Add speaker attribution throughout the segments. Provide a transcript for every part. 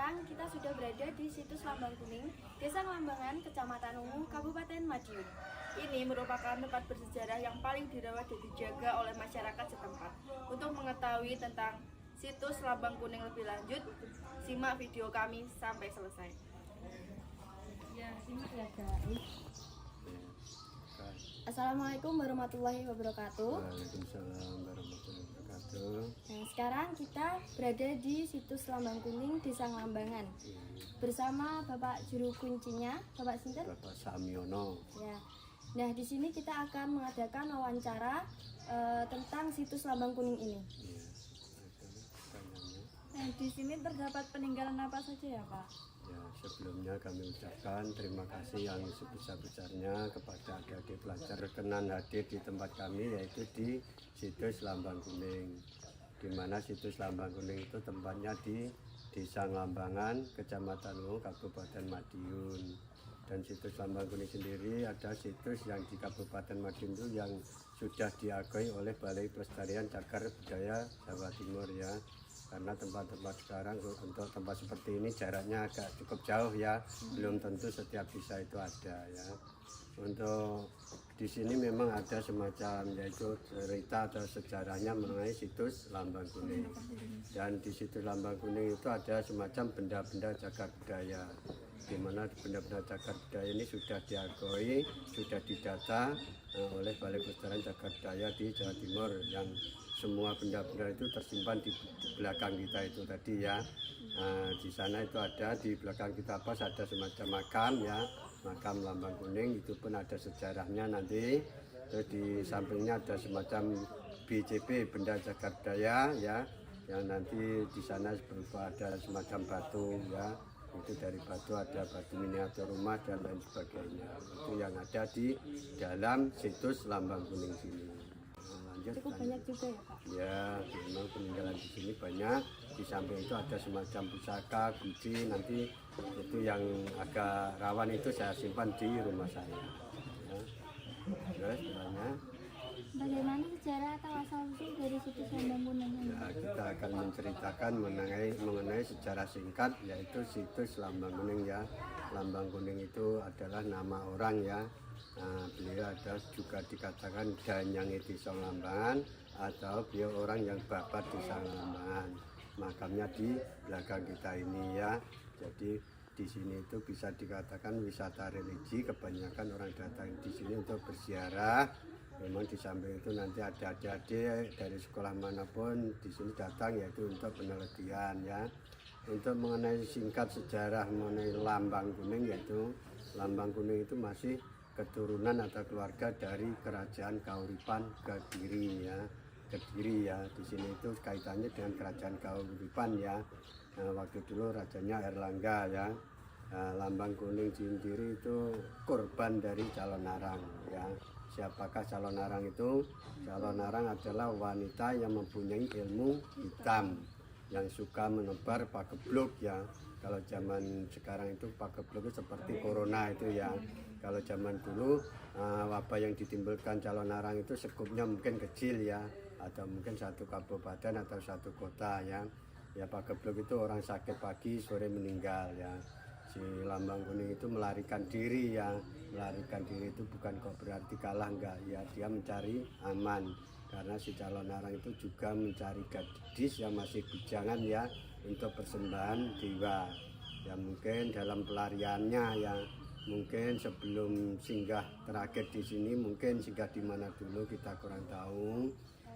Speaker 1: sekarang kita sudah berada di situs Lambang Kuning, Desa Ngelambangan, Kecamatan Ungu, Kabupaten Madiun. Ini merupakan tempat bersejarah yang paling dirawat dan dijaga oleh masyarakat setempat. Untuk mengetahui tentang situs Lambang Kuning lebih lanjut, simak video kami sampai selesai. Ya, simak ya guys. Assalamualaikum warahmatullahi wabarakatuh.
Speaker 2: Waalaikumsalam warahmatullahi wabarakatuh.
Speaker 1: Nah, sekarang kita berada di situs Lambang Kuning Desa Ngelambangan bersama Bapak Juru Kuncinya, Bapak Sinten?
Speaker 2: Bapak Samyono.
Speaker 1: Ya. Nah, di sini kita akan mengadakan wawancara tentang situs Lambang Kuning ini.
Speaker 2: Iya, ada pertanyaannya.
Speaker 1: Nah, di sini terdapat peninggalan apa saja ya, Pak?
Speaker 2: Ya, sebelumnya kami ucapkan terima kasih yang sebesar-besarnya kepada adik-adik pelajar berkenan hadir di tempat kami, yaitu di situs Lambang Kuning. Di mana situs Lambang Kuning itu tempatnya di Desa Ngelambangan, Kecamatan Ungu, Kabupaten Madiun. Dan situs Lambang Kuning sendiri ada situs yang di Kabupaten Madiun itu yang sudah diakui oleh Balai Pelestarian Cagar Budaya Jawa Timur ya. Karena tempat-tempat sekarang untuk tempat seperti ini jaraknya agak cukup jauh ya, belum tentu setiap desa itu ada ya. Untuk di sini memang ada semacam yaitu cerita atau sejarahnya mengenai situs Lambang Kuning. Dan di situs Lambang Kuning itu ada semacam benda-benda cagar budaya, di mana benda-benda cagar budaya ini sudah diakui, sudah didata oleh Balai Pelestarian Cagar Budaya di Jawa Timur, yang semua benda-benda itu tersimpan di belakang kita itu tadi ya. Di sana itu ada, di belakang kita pas ada semacam makam ya, makam Lambang Kuning, itu pun ada sejarahnya nanti. Terus di sampingnya ada semacam BCP, benda cagar budaya ya, yang nanti di sana berupa ada semacam batu ya. Itu dari batu ada batu miniatur rumah dan lain sebagainya. Itu yang ada di dalam situs Lambang Kuning sini.
Speaker 1: Cukup banyak juga ya, Pak?
Speaker 2: Ya, memang peninggalan di sini banyak. Di samping itu ada semacam pusaka, kunci. Nanti itu yang agak rawan itu saya simpan di rumah saya. Ya. Terus banyak.
Speaker 1: Bagaimana sejarah atau asal-usul dari situs Lambang Kuning ini?
Speaker 2: Ya, kita akan menceritakan mengenai sejarah singkat, yaitu situs Lambang Kuning ya. Lambang Kuning itu adalah nama orang ya. Beliau ada juga dikatakan Danyange Desa Ngelambangan, atau beliau orang yang babat Desa Ngelambangan. Makamnya di belakang kita ini ya. Jadi di sini itu bisa dikatakan wisata religi, kebanyakan orang datang di sini untuk berziarah. Memang di samping itu nanti ada adik-adik dari sekolah manapun di sini datang, yaitu untuk penelitian ya. Untuk mengenai singkat sejarah mengenai Lambang Kuning, yaitu Lambang Kuning itu masih keturunan atau keluarga dari Kerajaan Kauripan Kediri ya. Kediri ya, di sini itu kaitannya dengan Kerajaan Kauripan ya. Waktu dulu rajanya Erlangga ya. Lambang Kuning sendiri itu korban dari calon arang ya. Siapakah calon arang itu? Calon arang adalah wanita yang mempunyai ilmu hitam, yang suka menebar pagebluk ya. Kalau zaman sekarang itu pagebluk itu seperti corona itu ya. Kalau zaman dulu wabah yang ditimbulkan calon arang itu sekupnya mungkin kecil ya, atau mungkin satu kabupaten atau satu kota ya. Ya, pagebluk itu orang sakit pagi sore meninggal ya. Si Lambang Kuning itu melarikan diri ya. Melarikan diri itu bukan kok berarti kalah, enggak ya, dia mencari aman. Karena si calon arang itu juga mencari gadis yang masih bujangan ya, untuk persembahan dewa. Ya mungkin dalam pelariannya ya, mungkin sebelum singgah terakhir di sini, mungkin singgah di mana dulu kita kurang tahu.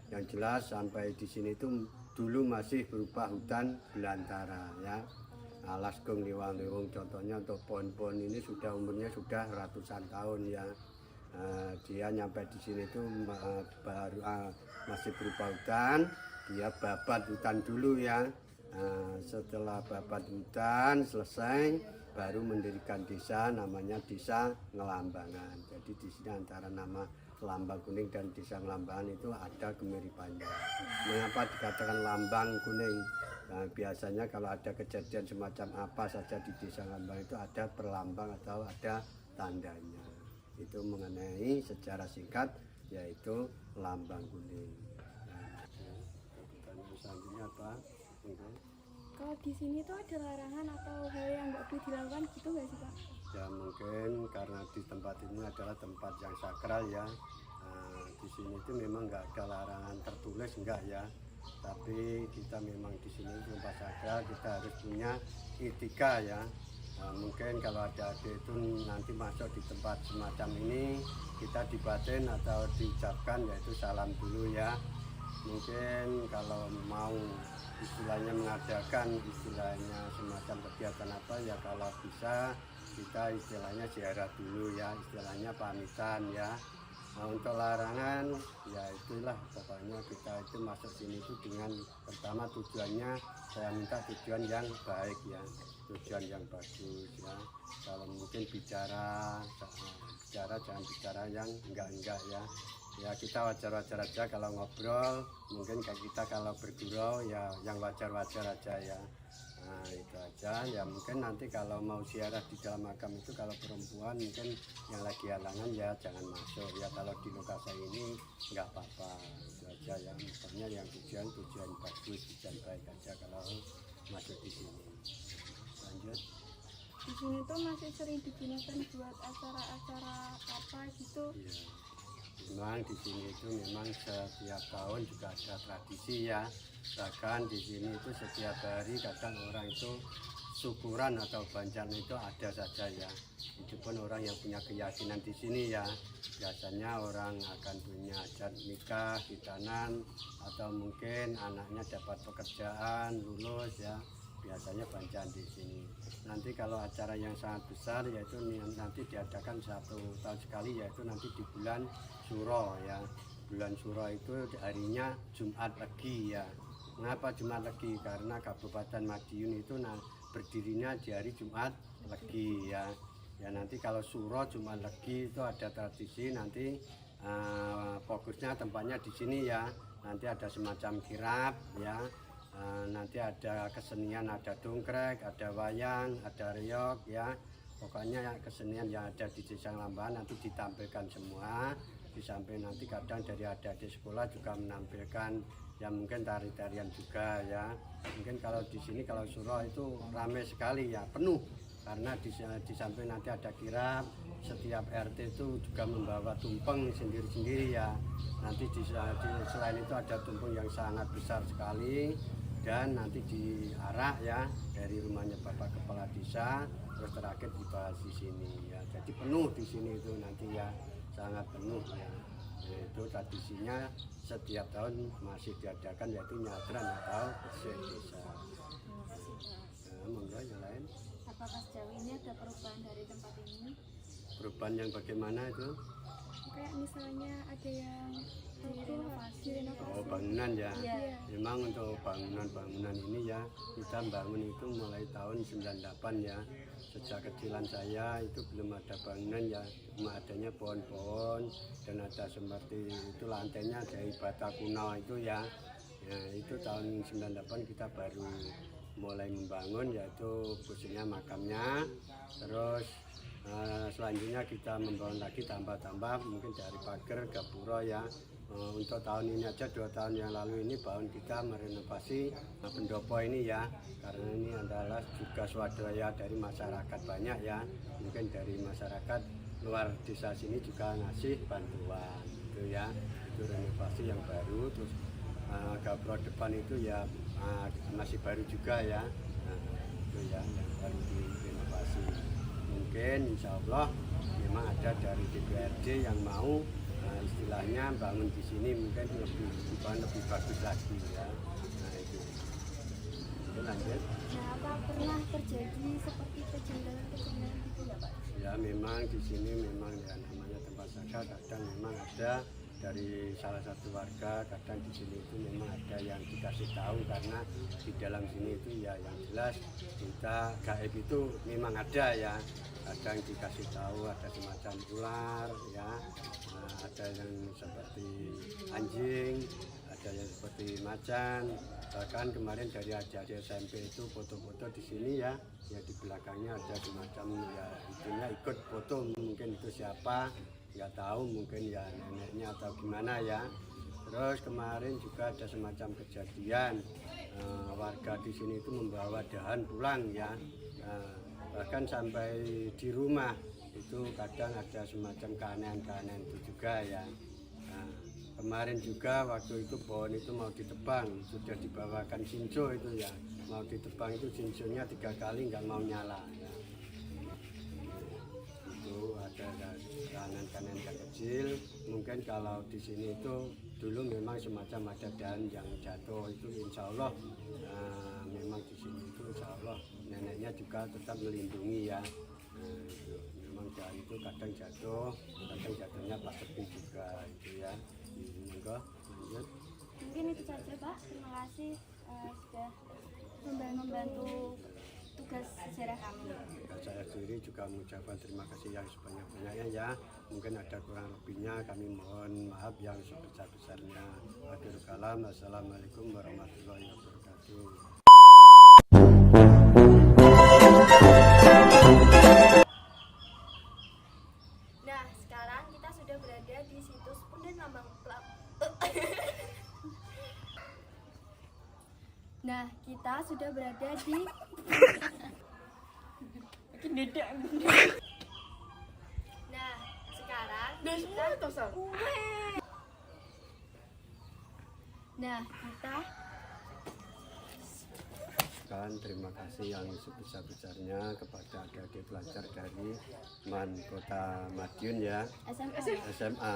Speaker 2: Yang jelas sampai di sini itu dulu masih berupa hutan belantara ya. Lasgung liwang-liwung contohnya untuk pohon-pohon ini sudah umurnya sudah ratusan tahun ya. Dia nyampe di sini itu baru masih berupa hutan, dia babat hutan dulu ya. Setelah babat hutan selesai, baru mendirikan desa namanya Desa Ngelambangan. Jadi di sini antara nama Lambang Kuning dan Desa Ngelambangan itu ada kemiripannya. Mengapa dikatakan Lambang Kuning? Nah, biasanya kalau ada kejadian semacam apa saja di Desa Ngelambangan itu ada perlambang atau ada tandanya. Itu mengenai secara singkat, yaitu Lambang Kuning. Nah, pertanyaan selanjutnya apa?
Speaker 1: Kalau di sini tuh ada larangan atau hal yang nggak boleh dilakukan gitu nggak sih Pak?
Speaker 2: Ya mungkin karena di tempat ini adalah tempat yang sakral ya. Di sini itu memang nggak ada larangan tertulis enggak ya. Tapi kita memang di sini tempat sakral, kita harus punya etika ya. Mungkin kalau ada adik itu nanti masuk di tempat semacam ini, kita dibatin atau diucapkan yaitu salam dulu ya. Mungkin kalau mau istilahnya mengadakan istilahnya semacam kegiatan apa ya, kalau bisa kita istilahnya ziarah dulu ya, istilahnya pamitan ya. Nah, untuk larangan ya itulah pokoknya kita itu masuk sini itu dengan pertama tujuannya saya minta tujuan yang baik ya, tujuan yang bagus ya. Kalau mungkin bicara jangan bicara yang enggak ya. Ya kita wajar-wajar aja kalau ngobrol, mungkin kayak kita kalau bergurau ya yang wajar-wajar aja ya. Nah itu aja ya, mungkin nanti kalau mau ziarah di dalam makam itu kalau perempuan mungkin yang lagi halangan ya jangan masuk ya, kalau di lokasi ini nggak apa-apa, itu aja ya. Pokoknya yang tujuan bagus, tujuan baik aja kalau masuk di sini. Lanjut.
Speaker 1: Di sini tuh masih sering digunakan buat acara-acara apa gitu.
Speaker 2: Ya, memang di sini itu memang setiap tahun juga ada tradisi ya. Bahkan di sini itu setiap hari kadang orang itu syukuran atau banjan itu ada saja ya. Itu pun orang yang punya keyakinan di sini ya. Biasanya orang akan punya hajat nikah, khitanan, atau mungkin anaknya dapat pekerjaan, lulus ya. Biasanya banjan di sini. Nanti kalau acara yang sangat besar yaitu nanti diadakan 1 tahun sekali, yaitu nanti di bulan Suro ya. Bulan Suro itu harinya Jumat Legi ya. Mengapa Jumat Legi? Karena Kabupaten Madiun itu berdirinya di hari Jumat Legi ya. Ya nanti kalau Suro Jumat Legi itu ada tradisi nanti fokusnya tempatnya di sini ya. Nanti ada semacam kirab ya. Nanti ada kesenian, ada dongkrek, ada wayang, ada reog ya. Pokoknya kesenian yang ada di Desa Lambangan nanti ditampilkan semua. Di samping nanti kadang dari adik-adik sekolah juga menampilkan ya mungkin tari-tarian juga ya. Mungkin kalau di sini kalau Suro itu ramai sekali ya, penuh. Karena di samping nanti ada kirab, setiap RT itu juga membawa tumpeng sendiri-sendiri ya. Nanti selain itu ada tumpeng yang sangat besar sekali. Dan nanti diarak ya dari rumahnya Bapak Kepala Desa, terus terakhir dibahas di sini ya. Jadi penuh di sini itu nanti ya, sangat penuh ya. Itu tradisinya setiap tahun masih diadakan yaitu nyadran atau bersih desa. Monggo yang lain.
Speaker 1: Apakah sejauh ini ada perubahan dari tempat ini?
Speaker 2: Perubahan yang bagaimana itu?
Speaker 1: Kayak misalnya ada yang direnovasi.
Speaker 2: Oh bangunan ya.
Speaker 1: Iya.
Speaker 2: Memang untuk bangunan ini ya kita bangun itu mulai tahun 98 ya. Sejak kecilan saya itu belum ada bangunan ya, cuma adanya pohon-pohon dan ada seperti itu lantainya dari bata kuno itu ya. Ya itu tahun 98 kita baru mulai membangun, yaitu khususnya makamnya. Terus selanjutnya kita membangun lagi tambah-tambah mungkin dari pagar gapura ya. Untuk tahun ini aja 2 tahun yang lalu ini bangun kita merenovasi pendopo ini ya, karena ini adalah juga swadaya dari masyarakat banyak ya, mungkin dari masyarakat luar desa sini juga ngasih bantuan itu ya. Itu renovasi yang baru. Terus gapura depan itu ya masih baru juga ya. Nah, itu ya yang baru direnovasi. Mungkin insya Allah memang ada dari DPRD yang mau istilahnya bangun di sini mungkin lebih bagus lagi ya. Nah itu lanjut.
Speaker 1: Nah, apa pernah terjadi seperti kejanggalan-kejanggalan gitu ya Pak?
Speaker 2: Ya memang di sini memang ya namanya tempat sakral, kadang memang ada dari salah satu warga, kadang di sini itu memang ada yang dikasih tahu, karena di dalam sini itu ya yang jelas kita gaib itu memang ada ya. Kadang dikasih tahu ada semacam ular ya, ada yang seperti anjing, ada yang seperti macan. Bahkan kemarin dari adik-adik SMP itu foto-foto di sini ya, ya di belakangnya ada semacam ya itunya ikut foto, mungkin itu siapa nggak tahu, mungkin ya neneknya atau gimana ya. Terus kemarin juga ada semacam kejadian warga di sini itu membawa dahan pulang ya. Bahkan sampai di rumah itu kadang ada semacam keanehan-keanehan itu juga ya. Kemarin juga waktu itu pohon itu mau ditebang, sudah dibawakan sinso itu ya, mau ditebang itu sinsonya 3 kali nggak mau nyala ya. Itu ada kanan-kanan kecil. Mungkin kalau di sini itu dulu memang semacam ada dahan yang jatuh, itu insya Allah memang di sini itu insya Allah neneknya juga tetap melindungi ya. Memang dahan itu kadang jatuhnya pas sepi juga itu ya. Monggo lanjut.
Speaker 1: Mungkin itu saja Pak, terima kasih sudah membantu tugas sejarah kami.
Speaker 2: Saya sendiri juga mengucapkan terima kasih yang sebanyak-banyaknya ya. Mungkin ada kurang lebihnya, kami mohon maaf yang sebesar-besarnya. Akhirul kalam, assalamualaikum warahmatullahi wabarakatuh.
Speaker 1: Nah, sekarang kita sudah berada di situs Punden Lambang Nah, kita sudah berada di Nah, sekarang kita
Speaker 2: Terima kasih yang sebesar-besarnya kepada adik-adik pelajar dari Kota Madiun ya, SMA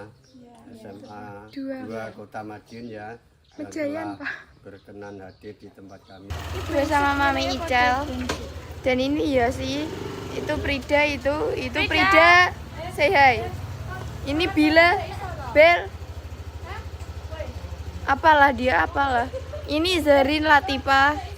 Speaker 2: 2 Kota Madiun ya, yang telah berkenan hadir di tempat kami
Speaker 3: bersama Mami Icel. Dan ini ya sih, itu Prida, itu Prida, say hi. Ini Bila, Bel, apalah dia, apalah. Ini Zarin Latifah.